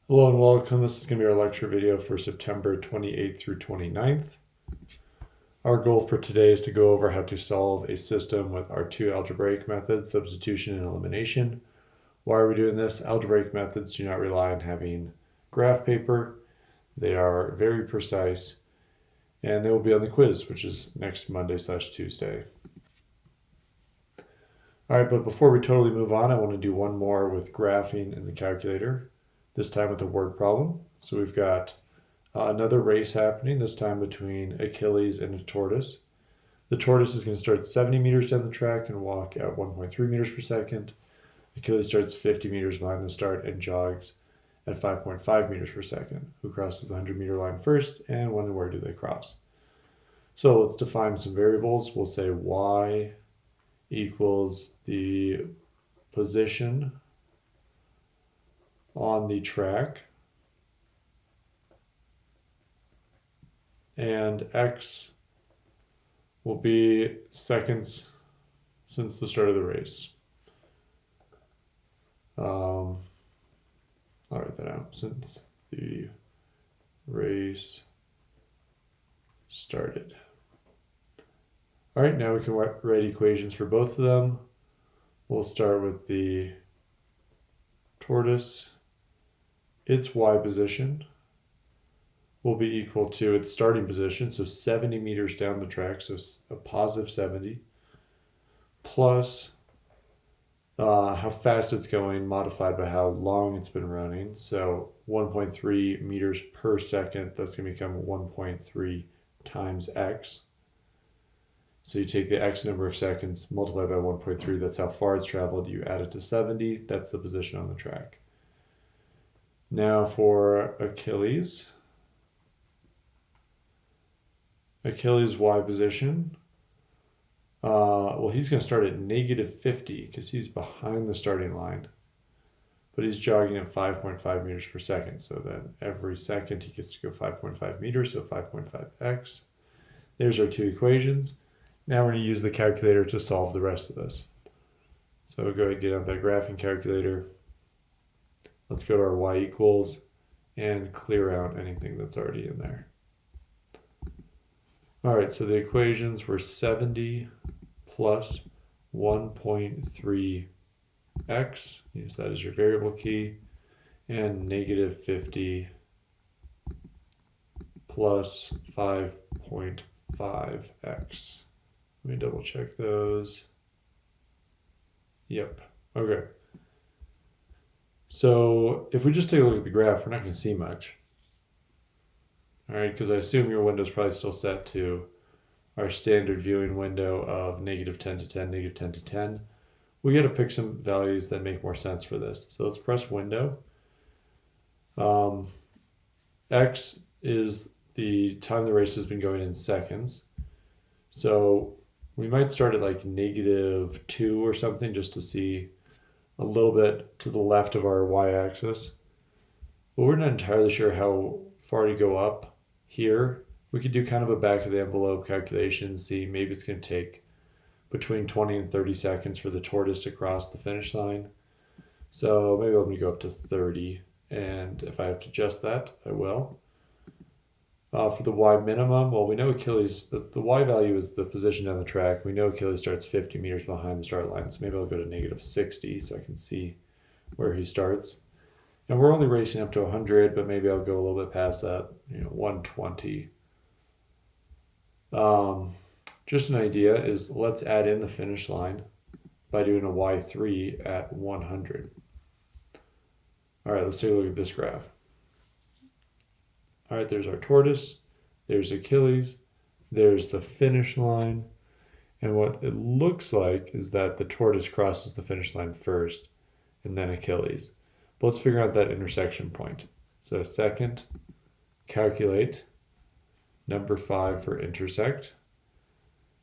Hello and welcome. This is going to be our lecture video for September 28th through 29th. Our goal for today is to go over how to solve a system with our two algebraic methods, substitution and elimination. Why are we doing this? Algebraic methods do not rely on having graph paper. They are very precise, and they will be on the quiz, which is next Monday/Tuesday. All right, but before we totally move on, I want to do one more with graphing in the calculator, this time with a word problem. So we've got another race happening, this time between Achilles and a tortoise. The tortoise is going to start 70 meters down the track and walk at 1.3 meters per second. Achilles starts 50 meters behind the start and jogs at 5.5 meters per second. Who crosses the 100-meter line first, and when and where do they cross? So let's define some variables. We'll say y equals the position on the track, and x will be seconds since the start of the race. I'll write that out, since the race started. All right, now we can write equations for both of them. We'll start with the tortoise. Its y position will be equal to its starting position, so 70 meters down the track, so a positive 70, plus how fast it's going modified by how long it's been running. So 1.3 meters per second, that's going to become 1.3 times x. So you take the x number of seconds, multiply by 1.3, that's how far it's traveled. You add it to 70, that's the position on the track. Now for Achilles' y position, well, he's going to start at negative 50 because he's behind the starting line, but he's jogging at 5.5 meters per second. So then every second he gets to go 5.5 meters, so 5.5x. There's our two equations. Now we're going to use the calculator to solve the rest of this. So we'll go ahead and get out that graphing calculator. Let's go to our y equals and clear out anything that's already in there. All right, so the equations were 70 plus 1.3x, use that as your variable key, and negative 50 plus 5.5x. Let me double check those. Yep, okay. So if we just take a look at the graph, we're not going to see much. All right, because I assume your window is probably still set to our standard viewing window of negative 10 to 10, negative 10 to 10. We got to pick some values that make more sense for this. So let's press window. X is the time the race has been going in seconds. So we might start at like -2 or something just to see a little bit to the left of our y-axis. But we're not entirely sure how far to go up here. We could do kind of a back of the envelope calculation, see maybe it's going to take between 20 and 30 seconds for the tortoise to cross the finish line. So maybe I'm going to go up to 30, and if I have to adjust that, I will. For the y minimum, well, we know Achilles, the y value is the position on the track. We know Achilles starts 50 meters behind the start line, so maybe I'll go to -60 so I can see where he starts. And we're only racing up to 100, but maybe I'll go a little bit past that, 120. Just an idea is let's add in the finish line by doing a y3 at 100. All right, let's take a look at this graph. All right, there's our tortoise, there's Achilles, there's the finish line, and what it looks like is that the tortoise crosses the finish line first, and then Achilles. But let's figure out that intersection point. So second, calculate, number 5 for intersect.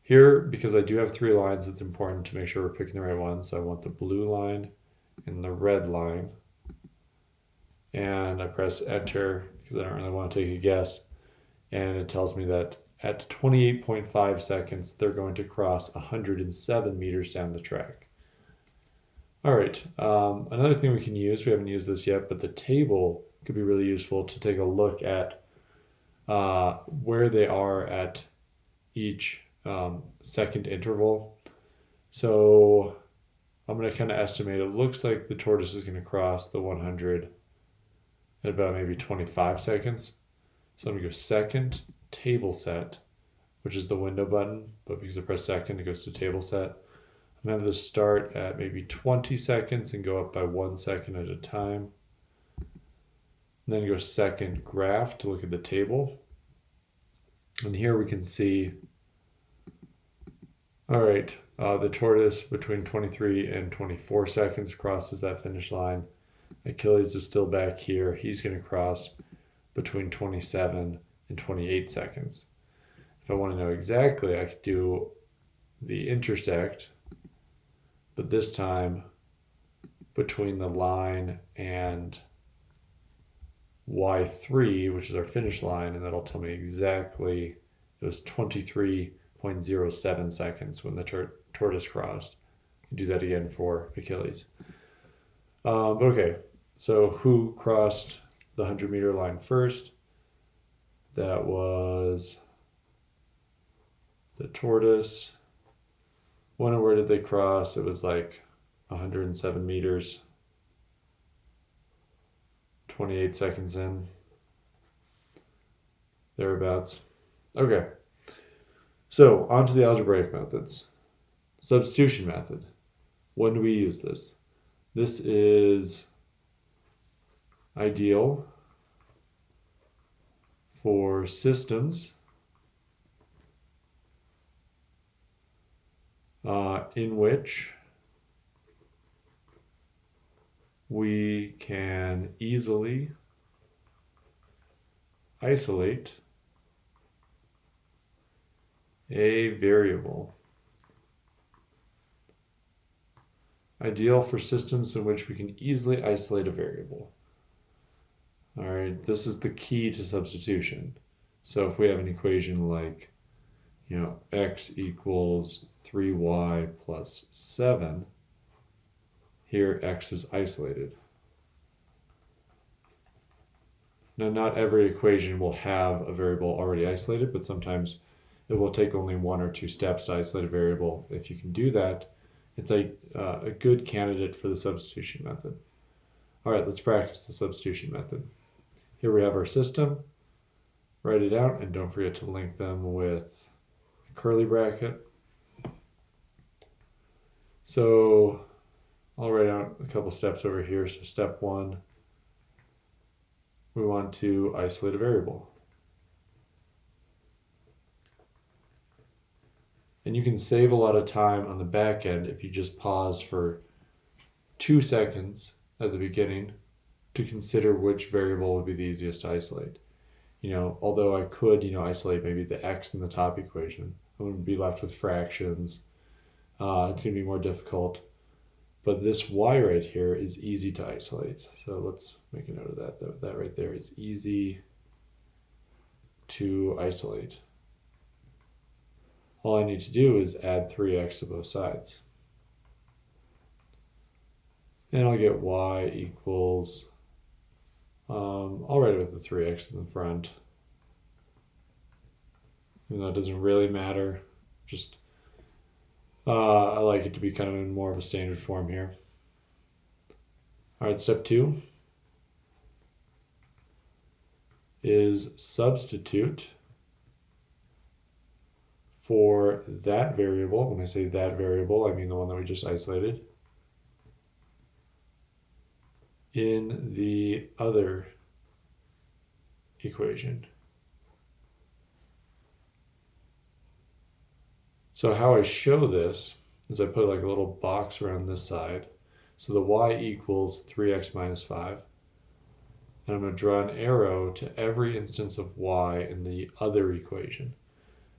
Here, because I do have 3 lines, it's important to make sure we're picking the right ones. So I want the blue line and the red line. And I press enter because I don't really want to take a guess. And it tells me that at 28.5 seconds, they're going to cross 107 meters down the track. All right, another thing we can use, we haven't used this yet, but the table could be really useful to take a look at where they are at each second interval. So I'm going to kind of estimate, it looks like the tortoise is going to cross the 100 at about maybe 25 seconds. So I'm going to go second, table set, which is the window button, but because I press second, it goes to table set. I'm going to have this start at maybe 20 seconds and go up by 1 second at a time. And then go second graph to look at the table. And here we can see, all right, the tortoise between 23 and 24 seconds crosses that finish line. Achilles is still back here. He's going to cross between 27 and 28 seconds. If I want to know exactly, I could do the intersect, but this time between the line and Y3, which is our finish line, and that'll tell me exactly it was 23.07 seconds when the tortoise crossed. Do that again for Achilles. Okay, so who crossed the 100-meter line first? That was the tortoise. Wonder where did they cross? It was like 107 meters. 28 seconds in. Thereabouts. Okay. So on to the algebraic methods. Substitution method. When do we use this? This is ideal for systems in which we can easily isolate a variable. Ideal for systems in which we can easily isolate a variable. All right, this is the key to substitution. So if we have an equation like, x equals 3y plus 7, here x is isolated. Now, not every equation will have a variable already isolated, but sometimes it will take only 1 or 2 steps to isolate a variable. If you can do that, it's a good candidate for the substitution method. All right, let's practice the substitution method. Here we have our system. Write it out, and don't forget to link them with a curly bracket. So I'll write out a couple steps over here. So step 1, we want to isolate a variable. And you can save a lot of time on the back end if you just pause for 2 seconds at the beginning to consider which variable would be the easiest to isolate. Although I could, isolate maybe the x in the top equation, I wouldn't be left with fractions. It's going to be more difficult. But this y right here is easy to isolate. So let's make a note of that. That right there is easy to isolate. All I need to do is add 3x to both sides. And I'll get y equals, I'll write it with the 3x in the front. Even though it doesn't really matter, just I like it to be kind of in more of a standard form here. All right, step 2 is substitute for that variable. When I say that variable, I mean the one that we just isolated, in the other equation. So how I show this is I put like a little box around this side. So the y equals 3x minus 5. And I'm going to draw an arrow to every instance of y in the other equation.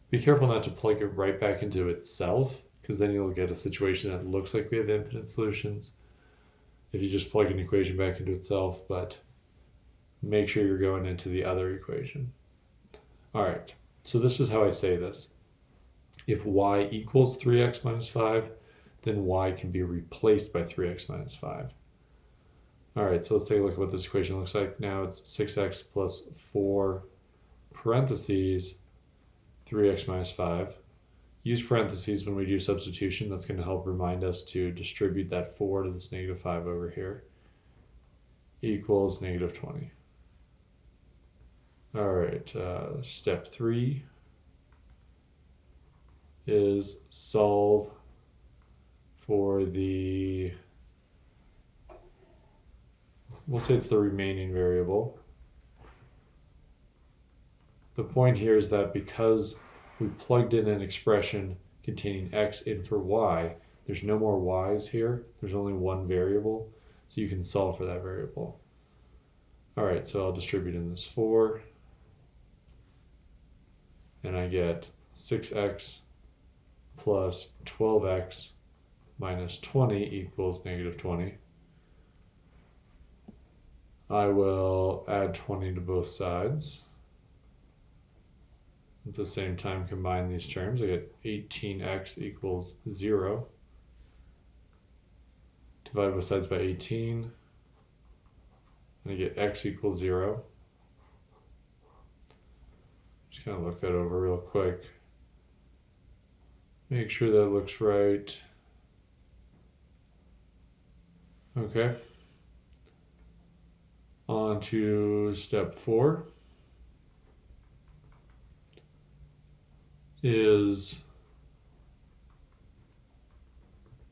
Be careful not to plug it right back into itself, because then you'll get a situation that looks like we have infinite solutions if you just plug an equation back into itself, but make sure you're going into the other equation. All right, so this is how I say this. If y equals 3x minus 5, then y can be replaced by 3x minus 5. All right, so let's take a look at what this equation looks like. Now it's 6x plus 4 parentheses 3x minus 5. Use parentheses when we do substitution. That's going to help remind us to distribute that 4 to this negative 5 over here. Equals negative 20. All right, step 3 is solve for the, we'll say it's the remaining variable. The point here is that because we plugged in an expression containing x in for y, there's no more y's here. There's only one variable, so you can solve for that variable. All right, so I'll distribute in this 4, and I get 6x plus 12x minus 20 equals negative 20. I will add 20 to both sides. At the same time, combine these terms. I get 18x equals 0. Divide both sides by 18. And I get x equals 0. Just kind of look that over real quick. Make sure that looks right. Okay. On to step 4. Is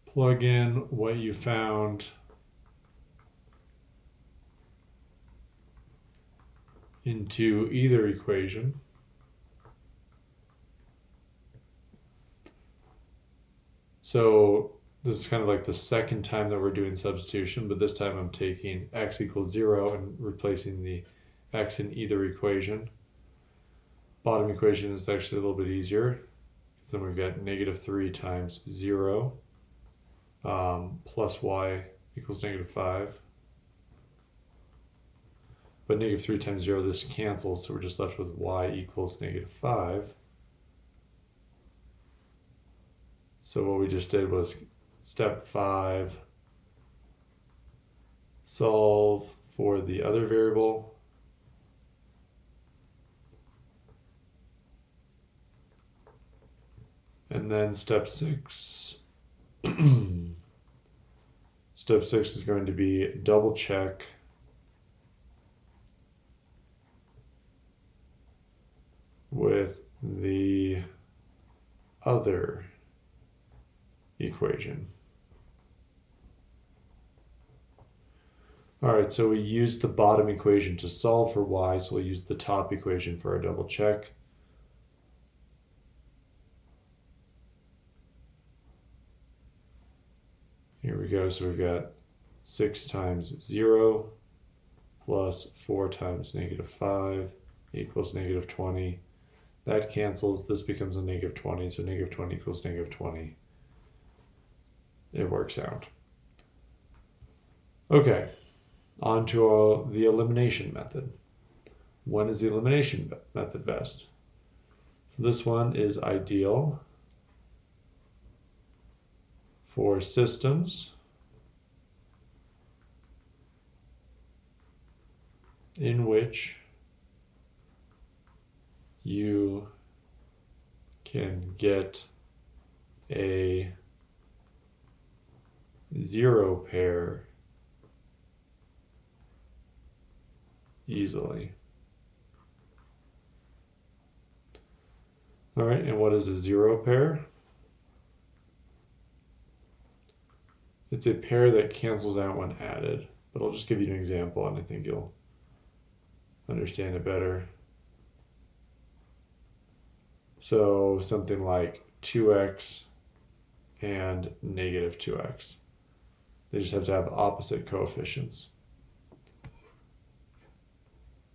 plug in what you found into either equation. So this is kind of like the second time that we're doing substitution, but this time I'm taking x equals 0 and replacing the x in either equation. Bottom equation is actually a little bit easier, because then we've got negative 3 times 0 plus y equals negative 5. But negative 3 times 0, this cancels, so we're just left with y equals negative 5. So what we just did was step 5, solve for the other variable. And then step 6. Step 6 is going to be double check with the other equation. All right, so we used the bottom equation to solve for y, so we'll use the top equation for our double check. Here we go, so we've got 6 times 0 plus 4 times negative 5 equals negative 20. That cancels, this becomes a negative 20, so negative 20 equals negative 20. It works out. Okay, on to the elimination method. When is the elimination method best? So this one is ideal for systems in which you can get a 0 pair easily. All right, and what is a 0 pair? It's a pair that cancels out when added, but I'll just give you an example and I think you'll understand it better. So something like 2x and negative 2x. They just have to have opposite coefficients.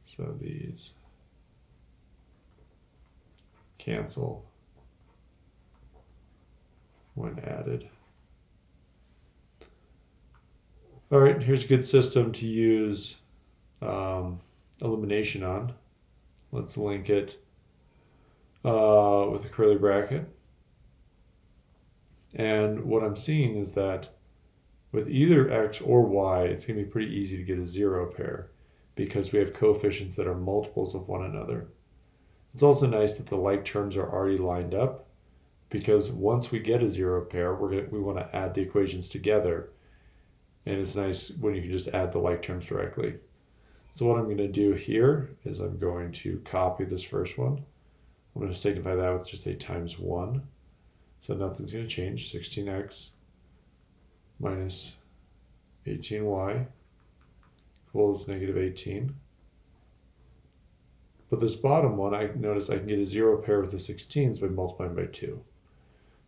So these cancel when added. All right, here's a good system to use elimination on. Let's link it with a curly bracket. And what I'm seeing is that with either x or y, it's going to be pretty easy to get a zero pair because we have coefficients that are multiples of one another. It's also nice that the like terms are already lined up, because once we get a zero pair, we want to add the equations together. And it's nice when you can just add the like terms directly. So what I'm going to do here is I'm going to copy this first one. I'm going to signify that with just a times 1. So nothing's going to change. 16x minus 18y equals negative 18. But this bottom one, I notice I can get a zero pair with the 16s by multiplying by 2.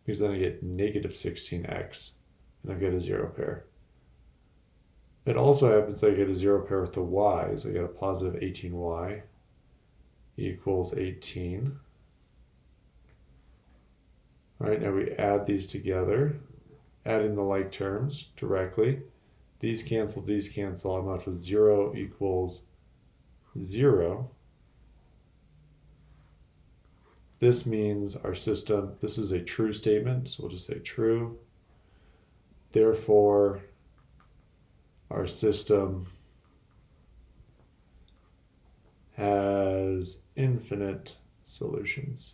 Because then I get negative 16x, and I get a zero pair. It also happens that I get a zero pair with the y's. I get a positive 18y equals 18. All right, now we add these together, adding the like terms directly. These cancel, I'm left with 0 equals 0. This means our system, this is a true statement, so we'll just say true. Therefore, our system has infinite solutions.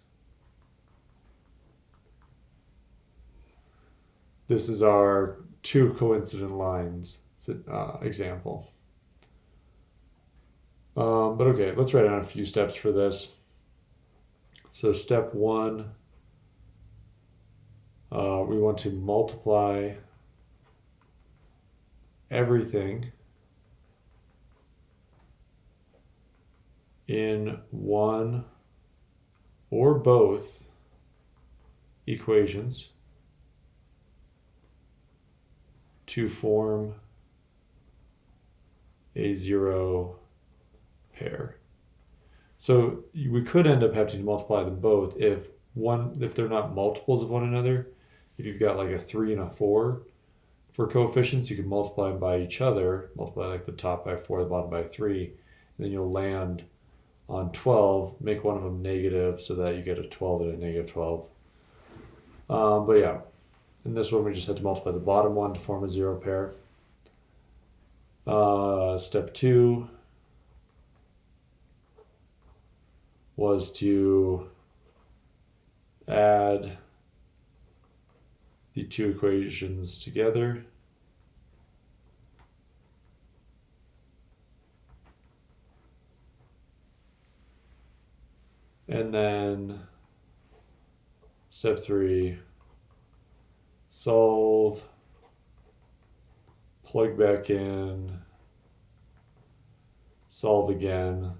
This is our two coincident lines example. But okay, let's write down a few steps for this. So step 1, we want to multiply everything in one or both equations to form a zero pair. So we could end up having to multiply them both if they're not multiples of one another. If you've got like a 3 and a 4 for coefficients, you can multiply them by each other, multiply like the top by 4, the bottom by 3, and then you'll land on 12, make one of them negative so that you get a 12 and a negative 12. But yeah, in this one we just had to multiply the bottom one to form a zero pair. Step 2 was to add the two equations together. And then step 3, solve, plug back in, solve again.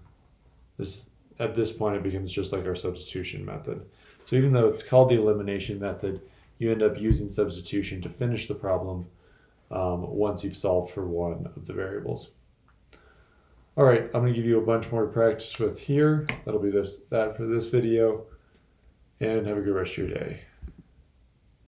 At this point, it becomes just like our substitution method. So even though it's called the elimination method, you end up using substitution to finish the problem once you've solved for one of the variables. All right, I'm going to give you a bunch more to practice with here. That'll be that for this video, and have a good rest of your day.